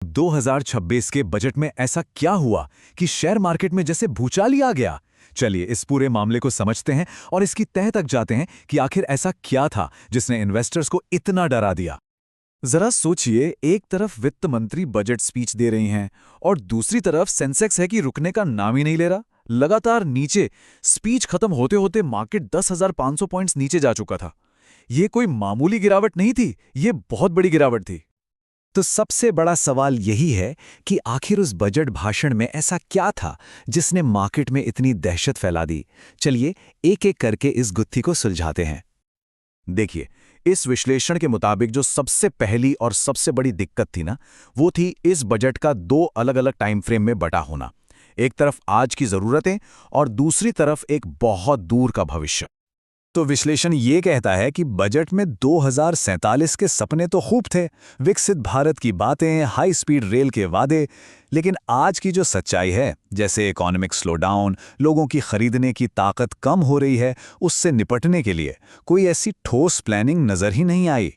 2026 के बजट में ऐसा क्या हुआ कि शेयर मार्केट में जैसे भूचाल ही आ गया। चलिए इस पूरे मामले को समझते हैं और इसकी तह तक जाते हैं कि आखिर ऐसा क्या था जिसने इन्वेस्टर्स को इतना डरा दिया। जरा सोचिए, एक तरफ वित्त मंत्री बजट स्पीच दे रही हैं और दूसरी तरफ सेंसेक्स है कि रुकने का नाम ही नहीं ले रहा, लगातार नीचे। स्पीच खत्म होते होते मार्केट 10,500 पॉइंट्स नीचे जा चुका था। ये कोई मामूली गिरावट नहीं थी, ये बहुत बड़ी गिरावट थी। तो सबसे बड़ा सवाल यही है कि आखिर उस बजट भाषण में ऐसा क्या था जिसने मार्केट में इतनी दहशत फैला दी। चलिए एक एक करके इस गुत्थी को सुलझाते हैं। देखिए, इस विश्लेषण के मुताबिक जो सबसे पहली और सबसे बड़ी दिक्कत थी ना, वो थी इस बजट का दो अलग अलग टाइम फ्रेम में बटा होना। एक तरफ आज की जरूरतें और दूसरी तरफ एक बहुत दूर का भविष्य। तो विश्लेषण ये कहता है कि बजट में 2047 के सपने तो खूब थे, विकसित भारत की बातें, हाई स्पीड रेल के वादे, लेकिन आज की जो सच्चाई है, जैसे इकोनॉमिक स्लोडाउन, लोगों की खरीदने की ताकत कम हो रही है, उससे निपटने के लिए कोई ऐसी ठोस प्लानिंग नजर ही नहीं आई।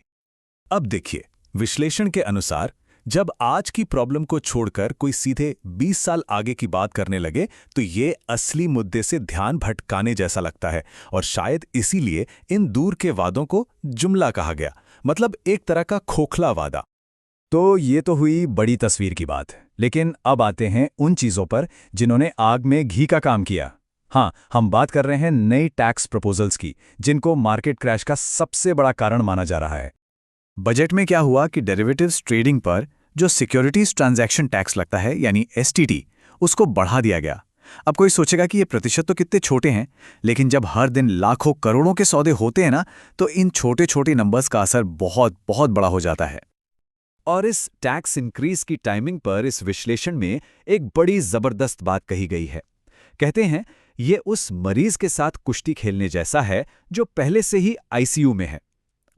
अब देखिए, विश्लेषण के अनुसार जब आज की प्रॉब्लम को छोड़कर कोई सीधे 20 साल आगे की बात करने लगे तो ये असली मुद्दे से ध्यान भटकाने जैसा लगता है, और शायद इसीलिए इन दूर के वादों को जुमला कहा गया, मतलब एक तरह का खोखला वादा। तो ये तो हुई बड़ी तस्वीर की बात, लेकिन अब आते हैं उन चीज़ों पर जिन्होंने आग में घी का काम किया। हाँ, हम बात कर रहे हैं नई टैक्स प्रपोजल्स की, जिनको मार्केट क्रैश का सबसे बड़ा कारण माना जा रहा है। बजट में क्या हुआ कि डेरिवेटिव्स ट्रेडिंग पर जो सिक्योरिटीज ट्रांजैक्शन टैक्स लगता है, यानी एसटीटी, उसको बढ़ा दिया गया। अब कोई सोचेगा कि ये प्रतिशत तो कितने छोटे हैं, लेकिन जब हर दिन लाखों करोड़ों के सौदे होते हैं ना, तो इन छोटे छोटे नंबर्स का असर बहुत बहुत बड़ा हो जाता है। और इस टैक्स इंक्रीज की टाइमिंग पर इस विश्लेषण में एक बड़ी जबरदस्त बात कही गई है। कहते हैं ये उस मरीज के साथ कुश्ती खेलने जैसा है जो पहले से ही आईसीयू में है।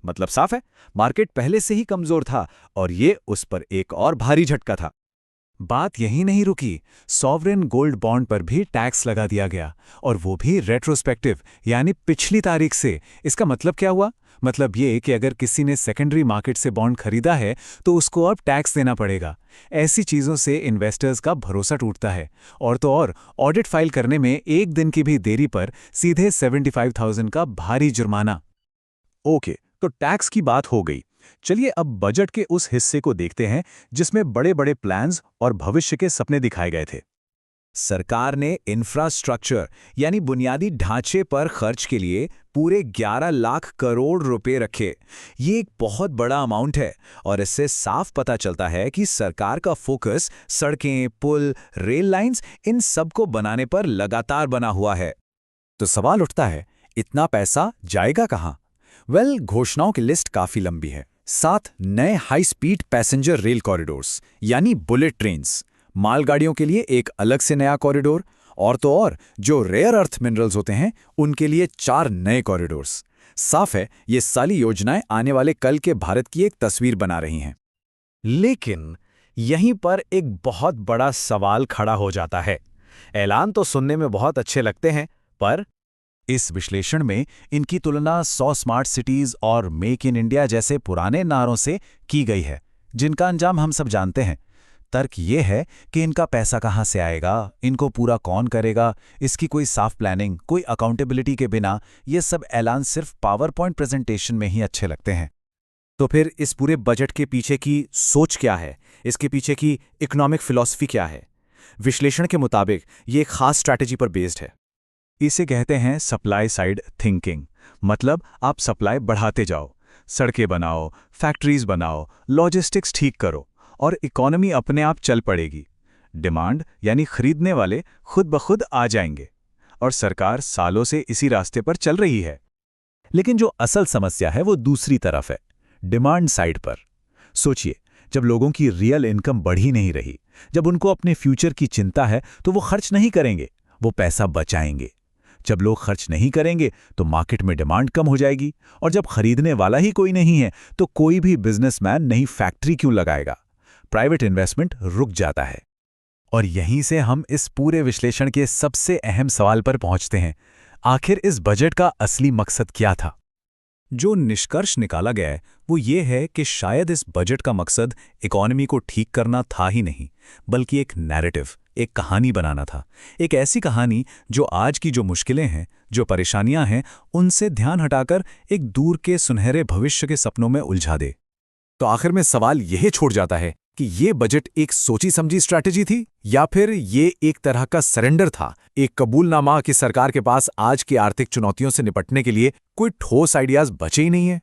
मतलब साफ है, मार्केट पहले से ही कमजोर था और ये उस पर एक और भारी झटका था। बात यहीं नहीं रुकी, सॉवरेन गोल्ड बॉन्ड पर भी टैक्स लगा दिया गया, और वो भी रेट्रोस्पेक्टिव, यानी पिछली तारीख से। इसका मतलब क्या हुआ? मतलब ये कि अगर किसी ने सेकेंडरी मार्केट से बॉन्ड खरीदा है तो उसको अब टैक्स देना पड़ेगा। ऐसी चीजों से इन्वेस्टर्स का भरोसा टूटता है, और तो और ऑडिट फाइल करने में एक दिन की भी देरी पर सीधे 75,000 का भारी जुर्माना। ओके, तो टैक्स की बात हो गई। चलिए अब बजट के उस हिस्से को देखते हैं जिसमें बड़े बड़े प्लान्स और भविष्य के सपने दिखाए गए थे। सरकार ने इंफ्रास्ट्रक्चर यानी बुनियादी ढांचे पर खर्च के लिए पूरे 11 लाख करोड़ रुपए रखे। ये एक बहुत बड़ा अमाउंट है, और इससे साफ पता चलता है कि सरकार का फोकस सड़कें, पुल, रेल लाइंस, इन सब को बनाने पर लगातार बना हुआ है। तो सवाल उठता है, इतना पैसा जाएगा कहां? घोषणाओं की लिस्ट काफी लंबी है। 7 नए high speed passenger rail corridors यानी बुलेट ट्रेन्स, मालगाड़ियों के लिए एक अलग से नया कॉरिडोर, और तो और जो रेयर अर्थ मिनरल्स होते हैं उनके लिए 4 नए कॉरिडोर्स। साफ है, ये सारी योजनाएं आने वाले कल के भारत की एक तस्वीर बना रही हैं। लेकिन यहीं पर एक बहुत बड़ा सवाल खड़ा हो जाता है। ऐलान तो सुनने में बहुत अच्छे लगते हैं, पर इस विश्लेषण में इनकी तुलना 100 स्मार्ट सिटीज और मेक इन इंडिया जैसे पुराने नारों से की गई है, जिनका अंजाम हम सब जानते हैं। तर्क ये है कि इनका पैसा कहां से आएगा, इनको पूरा कौन करेगा, इसकी कोई साफ प्लानिंग, कोई अकाउंटेबिलिटी के बिना ये सब ऐलान सिर्फ पावर पॉइंट प्रेजेंटेशन में ही अच्छे लगते हैं। तो फिर इस पूरे बजट के पीछे की सोच क्या है, इसके पीछे की इकोनॉमिक फिलॉसफी क्या है? विश्लेषण के मुताबिक ये एक खास स्ट्रैटेजी पर बेस्ड है। इसे कहते हैं सप्लाई साइड थिंकिंग। मतलब आप सप्लाई बढ़ाते जाओ, सड़कें बनाओ, फैक्ट्रीज बनाओ, लॉजिस्टिक्स ठीक करो, और इकोनॉमी अपने आप चल पड़ेगी। डिमांड यानी खरीदने वाले खुद ब खुद आ जाएंगे, और सरकार सालों से इसी रास्ते पर चल रही है। लेकिन जो असल समस्या है वो दूसरी तरफ है, डिमांड साइड पर। सोचिए, जब लोगों की रियल इनकम बढ़ ही नहीं रही, जब उनको अपने फ्यूचर की चिंता है, तो वो खर्च नहीं करेंगे, वो पैसा बचाएंगे। जब लोग खर्च नहीं करेंगे तो मार्केट में डिमांड कम हो जाएगी, और जब खरीदने वाला ही कोई नहीं है तो कोई भी बिजनेसमैन नई फैक्ट्री क्यों लगाएगा? प्राइवेट इन्वेस्टमेंट रुक जाता है। और यहीं से हम इस पूरे विश्लेषण के सबसे अहम सवाल पर पहुंचते हैं, आखिर इस बजट का असली मकसद क्या था? जो निष्कर्ष निकाला गया है वो ये है कि शायद इस बजट का मकसद इकोनॉमी को ठीक करना था ही नहीं, बल्कि एक नैरेटिव, एक कहानी बनाना था। एक ऐसी कहानी जो आज की जो मुश्किलें हैं, जो परेशानियां हैं, उनसे ध्यान हटाकर एक दूर के सुनहरे भविष्य के सपनों में उलझा दे। तो आखिर में सवाल यही छोड़ जाता है कि ये बजट एक सोची समझी स्ट्रैटेजी थी या फिर ये एक तरह का सरेंडर था, एक कबूलनामा कि सरकार के पास आज की आर्थिक चुनौतियों से निपटने के लिए कोई ठोस आइडियाज बचे ही नहीं है।